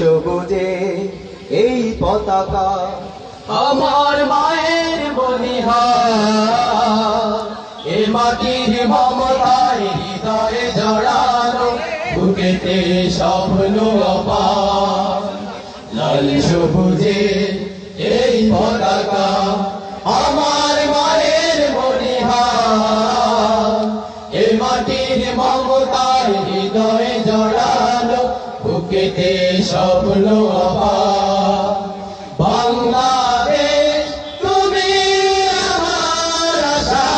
সবুজে এই পতাকা আমার মায়ের বলিহার এ মাটির মমতায় হৃদয়ে জড়ানো বুকেতে স্বপ্ন অপার লাল সবুজে এই পতাকা আমার মায়ের বলিহার এ মাটির মমতায় হৃদয়ে জড়ানো বুকেতে স্বপ্ন অপার বাংলাদেশ তুমি আমার আশা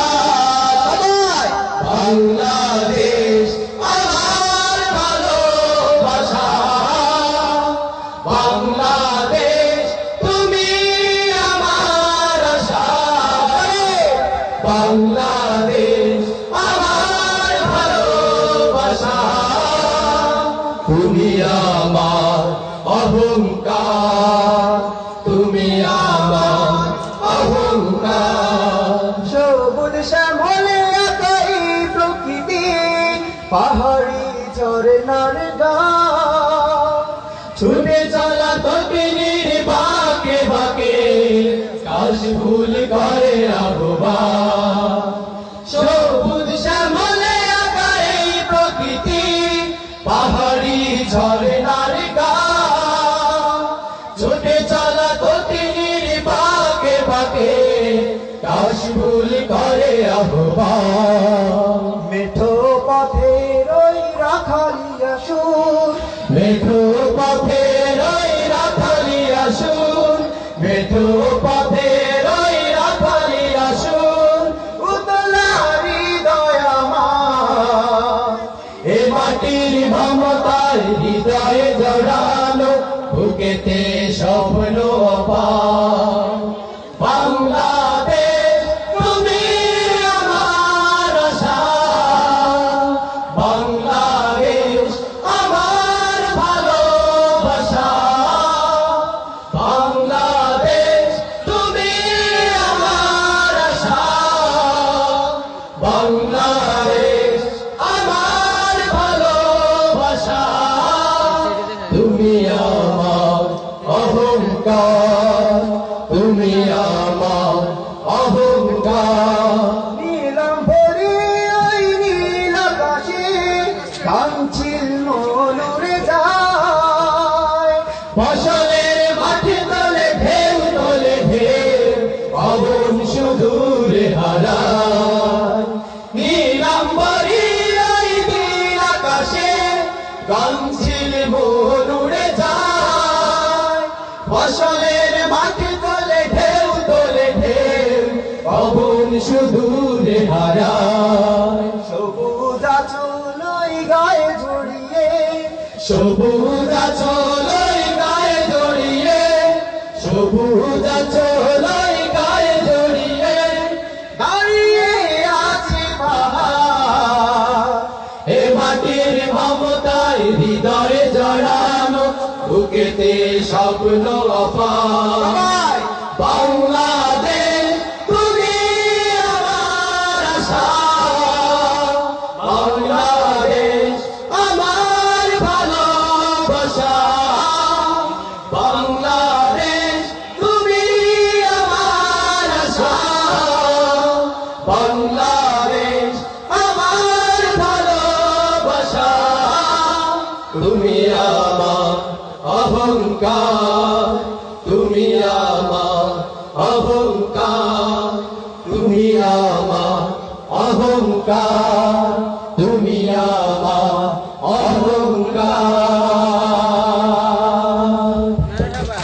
বাংলাদেশ আমার ভালোবাসা বাংলাদেশ তুমি আমার আশা বাংলাদেশ আমার ভালোবাসা তুমি আমার অহংকার তুমি আমার অহংকার সবুজ শ্যামলে একাই প্রকৃতি পাহাড়ি ঝরনার গান ছুটে চলা তকিনীর বাঁকে বাঁকে কাশ ফুল করে আহ্বান সবুজ শ্যামলে একাই প্রকৃতি পাহাড়ি ঝরনার গান ছুটে চলা তকিনীর বাঁকে বাঁকে কাশ ফুল করে আহ্বান মেঠো পথের ওই রাখালিয়া সুর মেঠো পথের ওই রাখালিয়া সুর মেঠো পথের ওই রাখালিয়া সুর উতলা হৃদয় আমার এ মাটির মমতায় হৃদয়ে জড়ানো বুকেতে স্বপ্ন অপার বাংলাদেশ তুমি আমার আশা বাংলাদেশ আমার ভালোবাসা বাংলাদেশ তুমি আমার আশা বাংলাদেশ আমার ভালোবাসা তুমি আমার অহংকার তুমি আমার অহংকার নীলম ভরে ওই নীল আকাশে কাঞ্চিল মনুরে যায় ফসলের মাঠে তোলে ঢেউ তোলে ঢেউ অবন সুদূরে হারায় নীলাম্বরী ওই নীল আকাশে কাঞ্চিল মনুরে যায় ফসলের মাঠে তোলে ঢেউ তোলে ঢেউ অবন সুদূরে হারায় সবুজ আঁচল ওই গায়ে জড়িয়ে সবুজ আঁচল ওই গায়ে জড়িয়ে সবুজ আঁচল ওই গায়ে জড়িয়ে দাঁড়িয়ে আছে বাহার এ মাটির মমতায় হৃদয়ে জড়ানো বুকেতে স্বপ্ন অপার বাংলাদেশ তুমি আমার আশা বাংলাদেশ আমার ভালোবাসা বাংলাদেশ তুমি আমার আশা বাংলাদেশ আমার ভালোবাসা তুমি আমার অহংকার তুমি আমার অহংকার তুমি আমার অহংকার